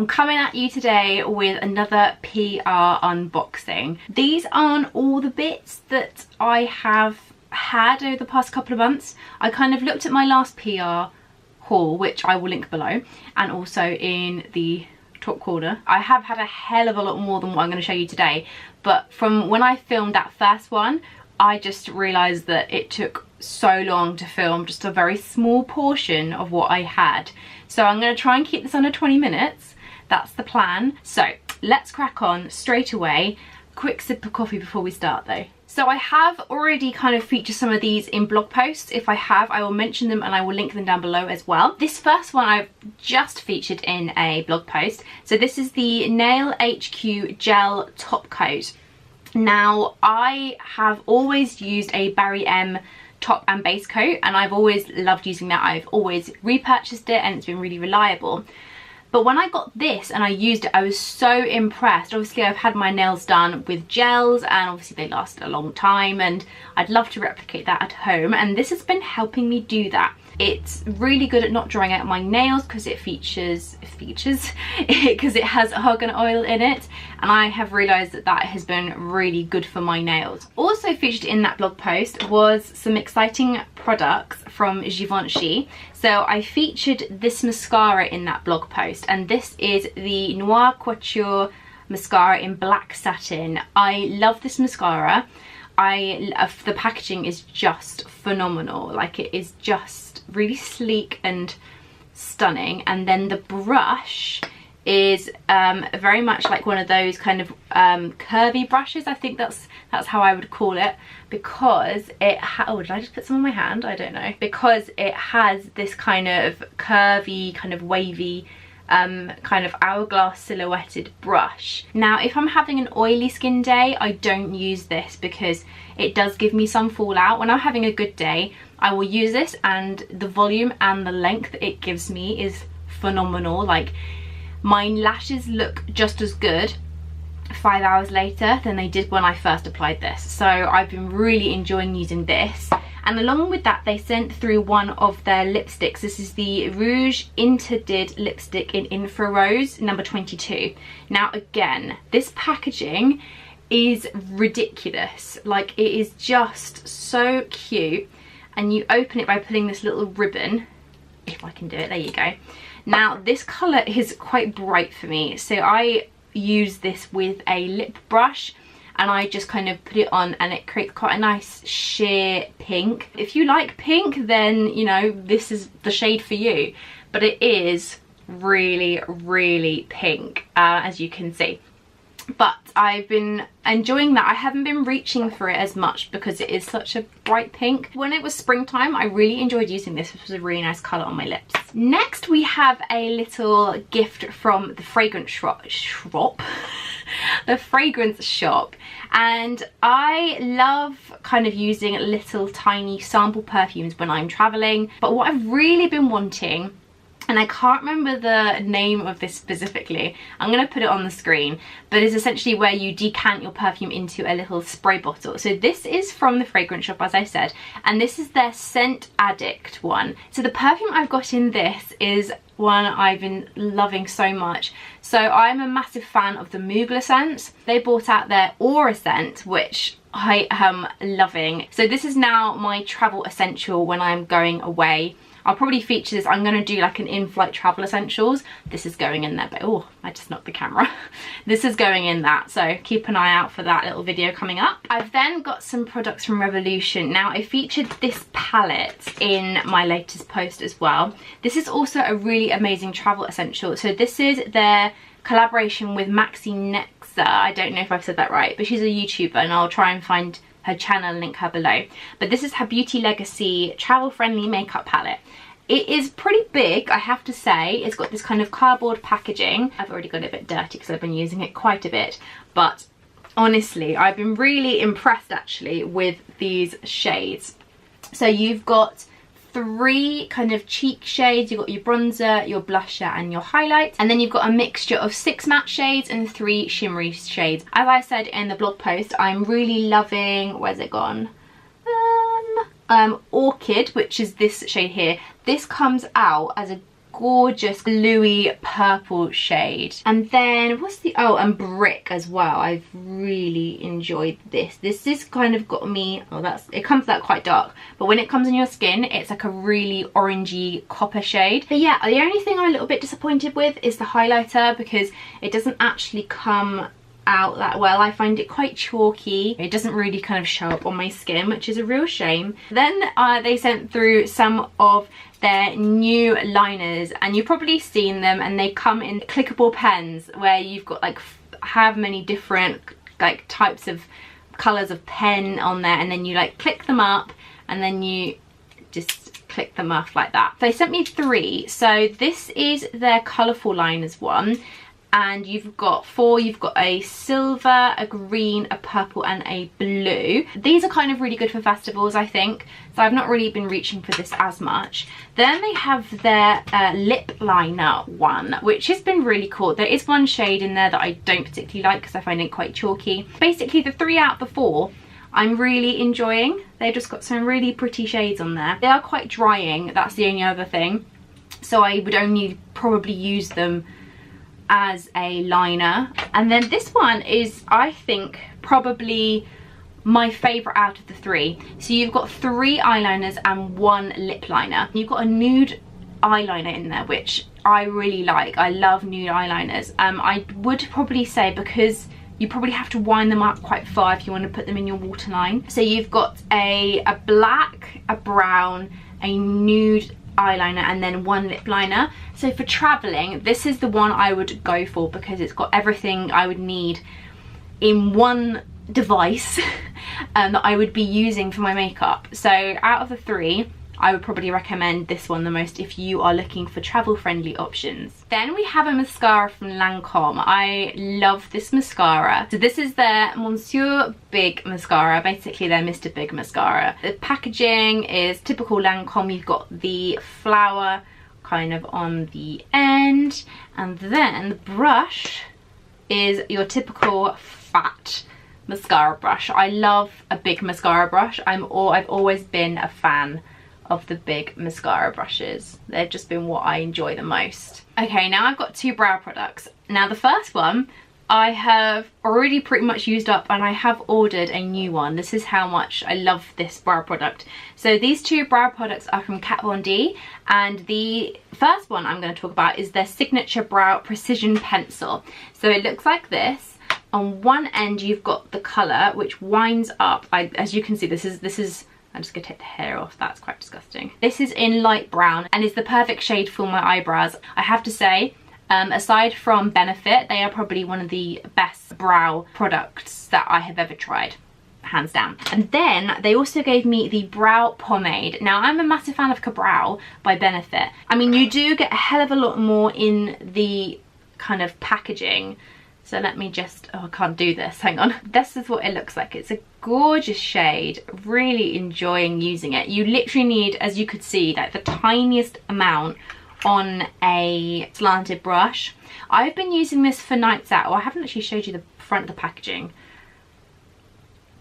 I'm coming at you today with another PR unboxing. These aren't all the bits that I have had over the past couple of months. I kind of looked at my last PR haul, which I will link below, and also in the top corner. I have had a hell of a lot more than what I'm going to show you today, but from when I filmed that first one, I just realised that it took so long to film just a very small portion of what I had. So I'm going to try and keep this under 20 minutes. That's the plan. So let's crack on straight away. Quick sip of coffee before we start though. So I have already kind of featured some of these in blog posts. If I have, I will mention them and I will link them down below as well. This first one I've just featured in a blog post. So this is the Nail HQ Gel Top Coat. Now, I have always used a Barry M top and base coat, and I've always loved using that. I've always repurchased it and it's been really reliable. But when I got this and I used it, I was so impressed. Obviously, I've had my nails done with gels and obviously they last a long time, and I'd love to replicate that at home, and this has been helping me do that. It's really good at not drying out my nails because it has argan oil in it, and I have realised that that has been really good for my nails. Also featured in that blog post was some exciting products from Givenchy. So I featured this mascara in that blog post, and this is the Noir Couture mascara in black satin. I love this mascara. The packaging is just phenomenal. Like, it is just really sleek and stunning, and then the brush is very much like one of those kind of curvy brushes. I think that's how I would call it, because it oh, did I just put some on my hand? I don't know. Because it has this kind of curvy, kind of wavy kind of hourglass silhouetted brush. Now, if I'm having an oily skin day, I don't use this because it does give me some fallout. When I'm having a good day, I will use this, and the volume and the length it gives me is phenomenal. Like, my lashes look just as good 5 hours later than they did when I first applied this. So I've been really enjoying using this. And along with that, they sent through one of their lipsticks. This is the Rouge Interdid lipstick in Infra Rose, number 22. Now again, this packaging is ridiculous. Like, it is just so cute. And you open it by pulling this little ribbon. If I can do it, there you go. Now, this colour is quite bright for me. So I use this with a lip brush, and I just kind of put it on, and it creates quite a nice sheer pink. If you like pink, then, you know, this is the shade for you. But it is really, really pink, as you can see. But I've been enjoying that. I haven't been reaching for it as much because it is such a bright pink. When it was springtime, I really enjoyed using this. This was a really nice colour on my lips. Next, we have a little gift from the fragrance shop. The fragrance shop. And I love kind of using little tiny sample perfumes when I'm traveling. But what I've really been wanting, and I can't remember the name of this specifically, I'm going to put it on the screen, but it's essentially where you decant your perfume into a little spray bottle. So this is from the fragrance shop, as I said, and this is their Scent Addict one. So the perfume I've got in this is one I've been loving so much. So I'm a massive fan of the Mugler scents. They brought out their Aura scent, which I am loving. So this is now my travel essential when I'm going away. I'll probably feature this. I'm going to do like an in-flight travel essentials. This is going in there, but oh, I just knocked the camera. This is going in that, so keep an eye out for that little video coming up. I've then got some products from Revolution. Now, I featured this palette in my latest post as well. This is also a really amazing travel essential. So this is their collaboration with Maxi Nexa. I don't know if I've said that right, but she's a YouTuber, and I'll try and find her channel and link her below. But this is her Beauty Legacy travel friendly makeup palette. It is pretty big, I have to say. It's got this kind of cardboard packaging. I've already got it a bit dirty because I've been using it quite a bit, but honestly, I've been really impressed actually with these shades. So you've got 3 kind of cheek shades. You've got your bronzer, your blusher and your highlight, and then you've got a mixture of 6 matte shades and 3 shimmery shades. As I said in the blog post, I'm really loving, where's it gone? Orchid, which is this shade here. This comes out as a gorgeous bluey purple shade. And then what's the, oh, and Brick as well. I've really enjoyed this. This has kind of got me, oh, that's, it comes out quite dark, but when it comes on your skin, it's like a really orangey copper shade. But yeah, the only thing I'm a little bit disappointed with is the highlighter, because it doesn't actually come out that well. I find it quite chalky. It doesn't really kind of show up on my skin, which is a real shame. Then they sent through some of their new liners, and you've probably seen them, and they come in clickable pens where you've got like have many different like types of colors of pen on there, and then you like click them up and then you just click them off like that. They sent me 3. So this is their colorful liners one, and you've got 4. You've got a silver, a green, a purple and a blue. These are kind of really good for festivals, I think, so I've not really been reaching for this as much. Then they have their lip liner one, which has been really cool. There is one shade in there that I don't particularly like because I find it quite chalky. Basically the 3 out of the 4 I'm really enjoying. They've just got some really pretty shades on there. They are quite drying, that's the only other thing, so I would only probably use them as a liner. And then this one is, I think, probably my favourite out of the 3. So you've got 3 eyeliners and 1 lip liner. You've got a nude eyeliner in there, which I really like. I love nude eyeliners. I would probably say, because you probably have to wind them up quite far if you want to put them in your waterline. So you've got a black, a brown, a nude eyeliner and then 1 lip liner. So for traveling, this is the one I would go for, because it's got everything I would need in one device that I would be using for my makeup. So out of the 3, I would probably recommend this one the most if you are looking for travel friendly options. Then we have a mascara from Lancome. I love this mascara. So this is their Monsieur Big mascara, basically their Mr. Big mascara. The packaging is typical Lancome. You've got the flower kind of on the end, and then the brush is your typical fat mascara brush. I love a big mascara brush. I've always been a fan of the big mascara brushes. They've just been what I enjoy the most. Okay, now I've got 2 brow products. Now the first one I have already pretty much used up, and I have ordered a new one. This is how much I love this brow product. So these 2 brow products are from Kat Von D, and the first one I'm going to talk about is their Signature Brow Precision Pencil. So it looks like this. On one end you've got the colour, which winds up. As you can see, this is I'm just gonna take the hair off, that's quite disgusting. This is in light brown and is the perfect shade for my eyebrows. I have to say, aside from Benefit, they are probably one of the best brow products that I have ever tried, hands down. And then they also gave me the brow pomade. Now I'm a massive fan of Ka-Brow by Benefit. I mean, you do get a hell of a lot more in the kind of packaging. So let me just, oh, I can't do this, hang on. This is what it looks like. It's a gorgeous shade, really enjoying using it. You literally need, as you could see, like the tiniest amount on a slanted brush. I've been using this for nights out. I haven't actually showed you the front of the packaging.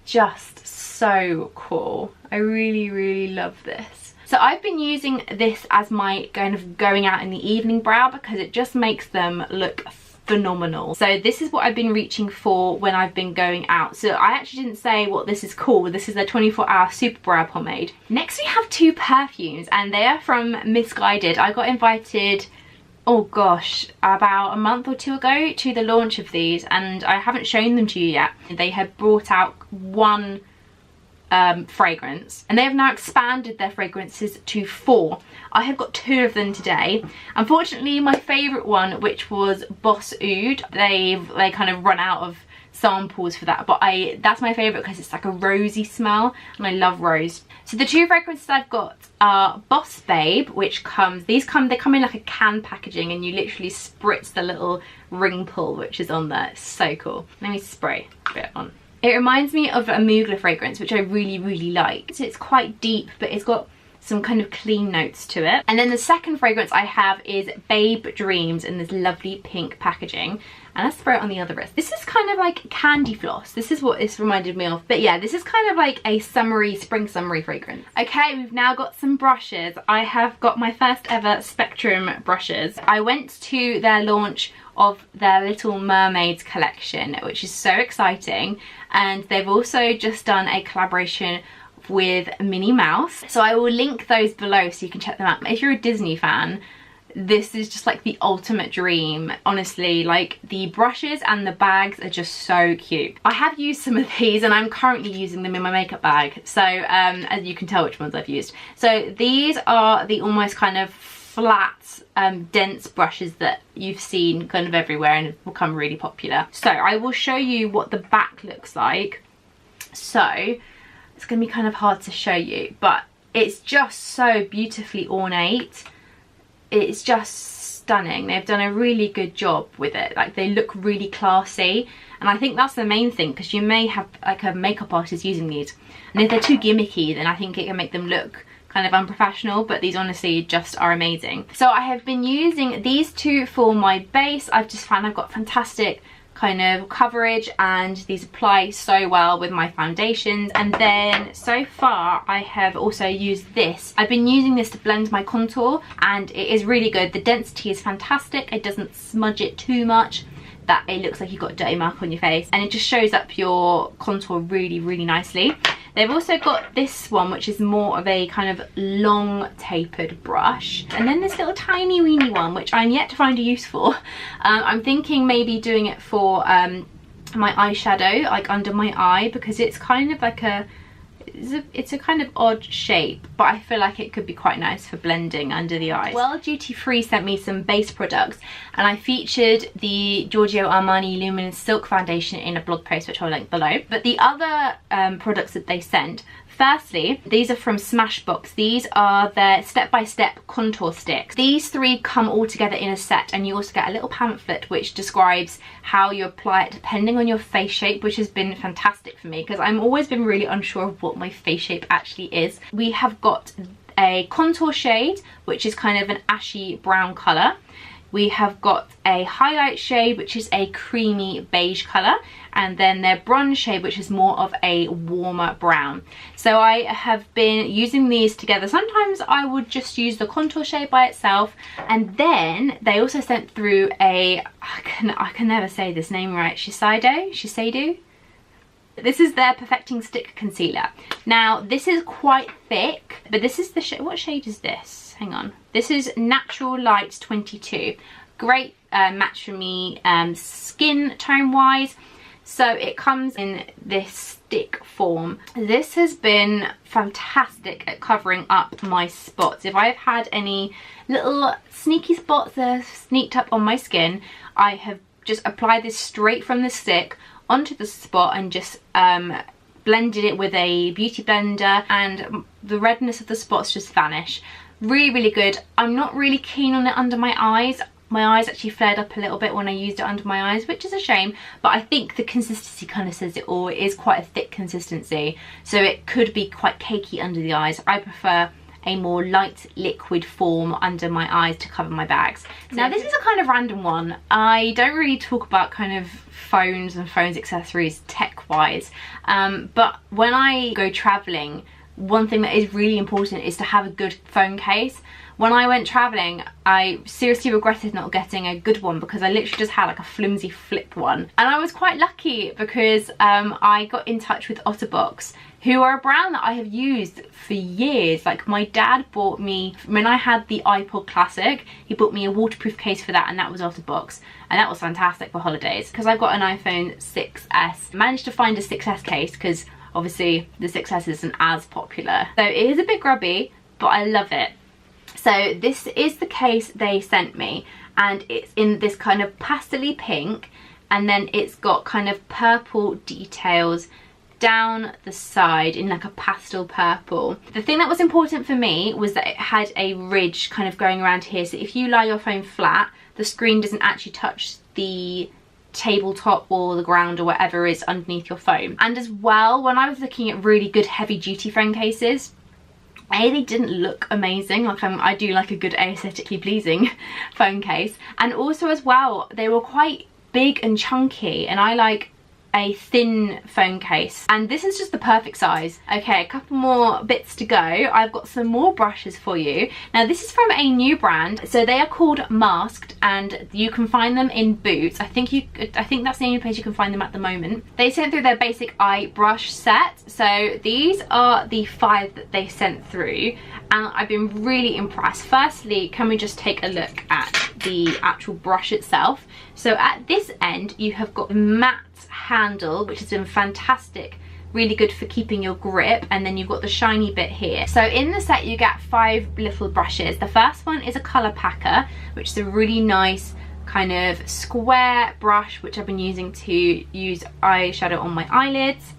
Just so cool. I really, really love this. So I've been using this as my kind of going out in the evening brow, because it just makes them look phenomenal. So this is what I've been reaching for when I've been going out. So I actually didn't say what this is called. This is their 24-hour super brow pomade. Next we have 2 perfumes, and they are from Missguided. I got invited, oh gosh, about a month or 2 ago to the launch of these, and I haven't shown them to you yet. They had brought out 1 fragrance, and they have now expanded their fragrances to 4. I have got 2 of them today. Unfortunately, my favourite one, which was Boss Oud, they kind of run out of samples for that, but that's my favourite because it's like a rosy smell, and I love rose. So the 2 fragrances I've got are Boss Babe, which they come in like a can packaging, and you literally spritz the little ring pull which is on there. It's so cool. Let me spray a bit on. It reminds me of a Mugler fragrance, which I really, really like. So it's quite deep, but it's got some kind of clean notes to it. And then the second fragrance I have is Babe Dreams in this lovely pink packaging. And let's spray it on the other wrist. This is kind of like candy floss. This is what this reminded me of. But yeah, this is kind of like a summery, spring summery fragrance. Okay, we've now got some brushes. I have got my first ever Spectrum brushes. I went to their launch of their Little Mermaids collection, which is so exciting. And they've also just done a collaboration with Minnie Mouse. So I will link those below so you can check them out. If you're a Disney fan, this is just like the ultimate dream. Honestly, like the brushes and the bags are just so cute. I have used some of these and I'm currently using them in my makeup bag. So as you can tell which ones I've used. So these are the almost kind of flat, dense brushes that you've seen kind of everywhere and have become really popular. So I will show you what the back looks like. So it's gonna be kind of hard to show you, but it's just so beautifully ornate. It's just stunning. They've done a really good job with it. Like they look really classy, and I think that's the main thing, because you may have like a makeup artist using these, and if they're too gimmicky then I think it can make them look kind of unprofessional, but these honestly just are amazing. So I have been using these two for my base. I've just found I've got fantastic kind of coverage and these apply so well with my foundations. And then so far I have also used this. I've been using this to blend my contour and it is really good. The density is fantastic. It doesn't smudge it too much that it looks like you've got a dirty mark on your face, and it just shows up your contour really, really nicely. They've also got this one, which is more of a kind of long tapered brush. And then this little tiny weeny one, which I'm yet to find a use for. I'm thinking maybe doing it for my eyeshadow, like under my eye, because it's kind of like it's a kind of odd shape, but I feel like it could be quite nice for blending under the eyes. Well, Duty Free sent me some base products, and I featured the Giorgio Armani Luminous Silk Foundation in a blog post, which I'll link below. But the other products that they sent, firstly, these are from Smashbox. These are their step-by-step contour sticks. These three come all together in a set, and you also get a little pamphlet which describes how you apply it depending on your face shape, which has been fantastic for me because I've always been really unsure of what my face shape actually is. We have got a contour shade, which is kind of an ashy brown colour. We have got a highlight shade, which is a creamy beige colour, and then their bronze shade, which is more of a warmer brown. So I have been using these together. Sometimes I would just use the contour shade by itself, and then they also sent through a, I can never say this name right, Shiseido? This is their Perfecting Stick Concealer. Now, this is quite thick, but this is the shade. What shade is this? Hang on. This is Natural Light 22. Great match for me skin tone wise. So it comes in this stick form. This has been fantastic at covering up my spots. If I've had any little sneaky spots that have sneaked up on my skin, I have just applied this straight from the stick onto the spot and just blended it with a beauty blender, and the redness of the spots just vanish. Really, really good. I'm not really keen on it under my eyes. My eyes actually flared up a little bit when I used it under my eyes, which is a shame, but I think the consistency kind of says it all. It is quite a thick consistency, so it could be quite cakey under the eyes. I prefer a more light liquid form under my eyes to cover my bags. Now this is a kind of random one. I don't really talk about kind of phones and phones accessories tech wise, but when I go traveling, one thing that is really important is to have a good phone case. When I went traveling, I seriously regretted not getting a good one because I literally just had like a flimsy flip one. And I was quite lucky because I got in touch with Otterbox, who are a brand that I have used for years. Like my dad bought me, when I had the iPod Classic, he bought me a waterproof case for that, and that was Otterbox. And that was fantastic for holidays. Because I've got an iPhone 6S. Managed to find a 6S case because obviously the 6S isn't as popular. So it is a bit grubby, but I love it. So this is the case they sent me, and it's in this kind of pastel-y pink, and then it's got kind of purple details down the side in like a pastel purple. The thing that was important for me was that it had a ridge kind of going around here, so if you lie your phone flat, the screen doesn't actually touch the tabletop or the ground or whatever is underneath your phone. And as well, when I was looking at really good heavy duty phone cases, they didn't look amazing. Like I do like a good aesthetically pleasing phone case, and also as well they were quite big and chunky, and I like a thin phone case, and this is just the perfect size. Okay, a couple more bits to go. I've got some more brushes for you. Now this is from a new brand, so they are called Masked, and you can find them in Boots. I think that's the only place you can find them at the moment. They sent through their basic eye brush set, so these are the 5 that they sent through, and I've been really impressed. Firstly, can we just take a look at the actual brush itself? So at this end you have got matte handle, which has been fantastic, really good for keeping your grip, and then you've got the shiny bit here. So in the set you get 5 little brushes. The first one is a colour packer, which is a really nice kind of square brush, which I've been using to use eyeshadow on my eyelids.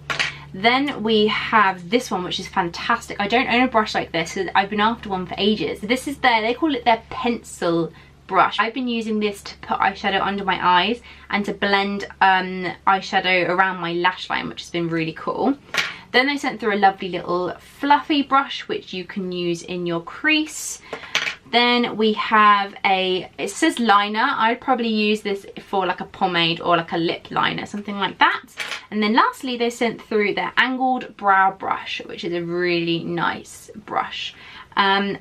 Then we have this one, which is fantastic. I don't own a brush like this, so I've been after one for ages. This is they call it their pencil brush. I've been using this to put eyeshadow under my eyes and to blend eyeshadow around my lash line, which has been really cool. Then they sent through a lovely little fluffy brush, which you can use in your crease. Then we have it says liner. I'd probably use this for like a pomade or like a lip liner, something like that. And then lastly, they sent through their angled brow brush, which is a really nice brush. And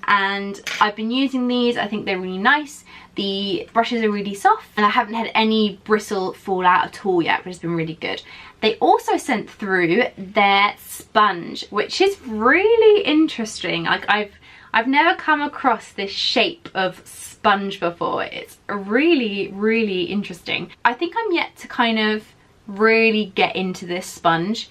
I've been using these. I think they're really nice. The brushes are really soft, and I haven't had any bristle fall out at all yet, which has been really good. They also sent through their sponge, which is really interesting. Like I've never come across this shape of sponge before. It's really, really interesting. I think I'm yet to kind of really get into this sponge.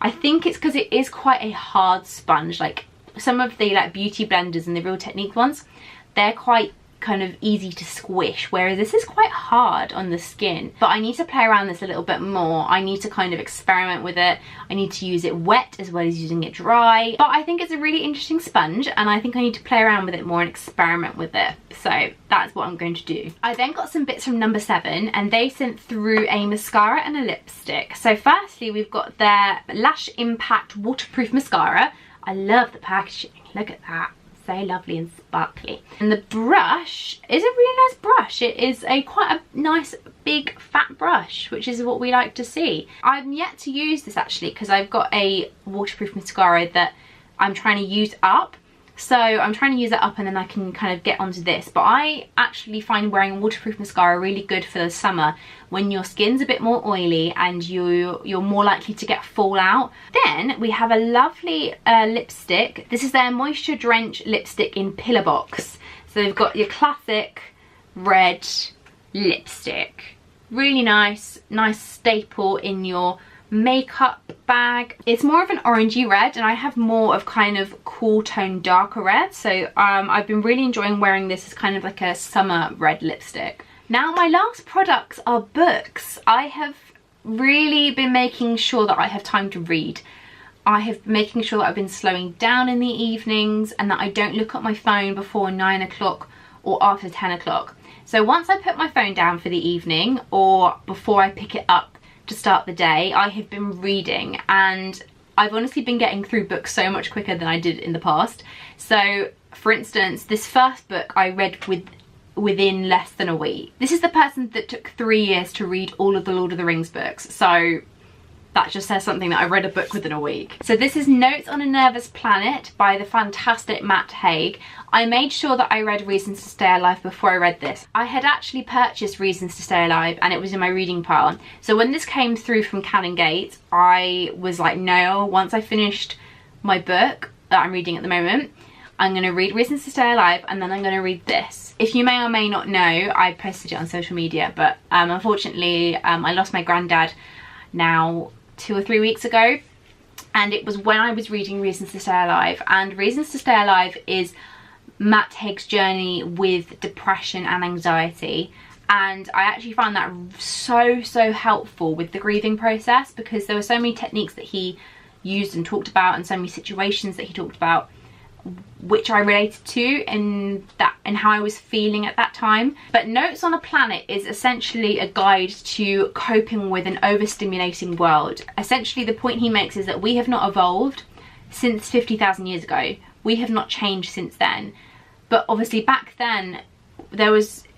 I think it's because it is quite a hard sponge. Like some of the like beauty blenders and the Real Technique ones, they're quite kind of easy to squish, whereas this is quite hard on the skin. But I need to play around this a little bit more. I need to kind of experiment with it. I need to use it wet as well as using it dry. But I think it's a really interesting sponge, and I think I need to play around with it more and experiment with it. So that's what I'm going to do. I then got some bits from Number 7, and they sent through a mascara and a lipstick. So firstly, we've got their Lash Impact Waterproof Mascara. I love the packaging. Look at that. So lovely and sparkly. And the brush is a really nice brush. It is quite a nice big fat brush, which is what we like to see. I'm yet to use this actually, because I've got a waterproof mascara that I'm trying to use up. So I'm trying to use that up, and then I can kind of get onto this. But I actually find wearing waterproof mascara really good for the summer when your skin's a bit more oily and you're more likely to get fallout. Then we have a lovely lipstick. This is their Moisture Drench lipstick in Pillar Box. So they've got your classic red lipstick. Really nice staple in your makeup bag. It's more of an orangey red, and I have more of kind of cool tone darker red, so I've been really enjoying wearing this as kind of like a summer red lipstick. Now my last products are books. I have really been making sure that I have time to read. I have been making sure that I've been slowing down in the evenings, and that I don't look at my phone before 9 o'clock or after 10 o'clock. So once I put my phone down for the evening, or before I pick it up to start the day, I have been reading, and I've honestly been getting through books so much quicker than I did in the past. So for instance, this first book I read within less than a week. This is the person that took 3 years to read all of the Lord of the Rings books, so that just says something that I read a book within a week. So this is Notes on a Nervous Planet by the fantastic Matt Haig. I made sure that I read Reasons to Stay Alive before I read this. I had actually purchased Reasons to Stay Alive, and it was in my reading pile. So when this came through from Canongate, I was like, no, once I finished my book that I'm reading at the moment, I'm going to read Reasons to Stay Alive, and then I'm going to read this. If you may or may not know, I posted it on social media, but unfortunately I lost my granddad now 2 or 3 weeks ago, and it was when I was reading Reasons to Stay Alive. And Reasons to Stay Alive is Matt Haig's journey with depression and anxiety, and I actually found that so helpful with the grieving process, because there were so many techniques that he used and talked about, and so many situations that he talked about which I related to and how I was feeling at that time. But Notes on a Planet is essentially a guide to coping with an overstimulating world. Essentially the point he makes is that we have not evolved since 50,000 years ago. we have not changed since then. But obviously back then,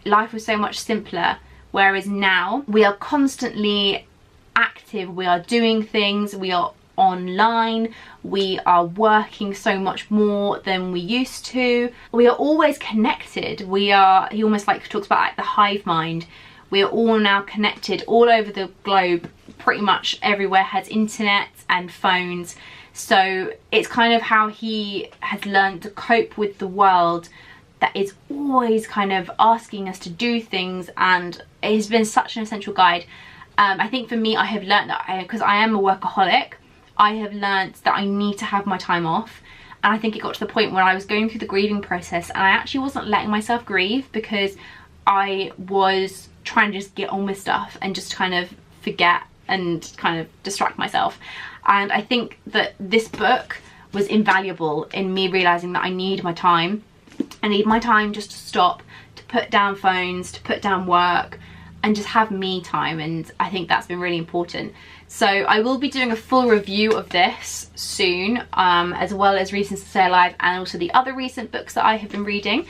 life was so much simpler, whereas now we are constantly active, we are doing things, we are online, we are working so much more than we used to. We are always connected. He almost like talks about like the hive mind. We are all now connected all over the globe. Pretty much everywhere has internet and phones. So it's kind of how he has learned to cope with the world that is always kind of asking us to do things, and it has been such an essential guide. I think for me, I have learned that because I am a workaholic, I have learned that I need to have my time off. And I think it got to the point where I was going through the grieving process and I actually wasn't letting myself grieve because I was trying to just get on with stuff and just kind of forget and kind of distract myself. And I think that this book was invaluable in me realizing that I need my time. I need my time just to stop, to put down phones, to put down work, and just have me time. And I think that's been really important. So I will be doing a full review of this soon, as well as Reasons to Stay Alive and also the other recent books that I have been reading.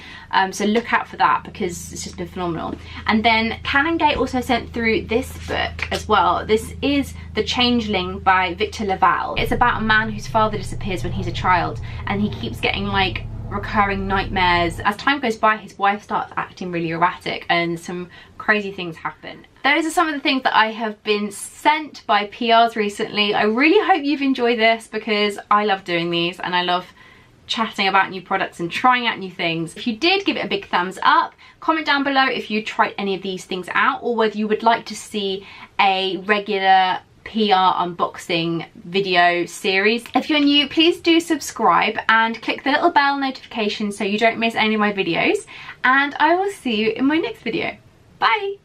So look out for that because it's just been phenomenal. And then Canongate also sent through this book as well. This is The Changeling by Victor Laval. It's about a man whose father disappears when he's a child, and he keeps getting like recurring nightmares. As time goes by, his wife starts acting really erratic and some crazy things happen. Those are some of the things that I have been sent by PRs recently. I really hope you've enjoyed this because I love doing these and I love chatting about new products and trying out new things. If you did, give it a big thumbs up. Comment down below if you tried any of these things out or whether you would like to see a regular PR unboxing video series. If you're new, please do subscribe and click the little bell notification so you don't miss any of my videos, and I will see you in my next video. Bye!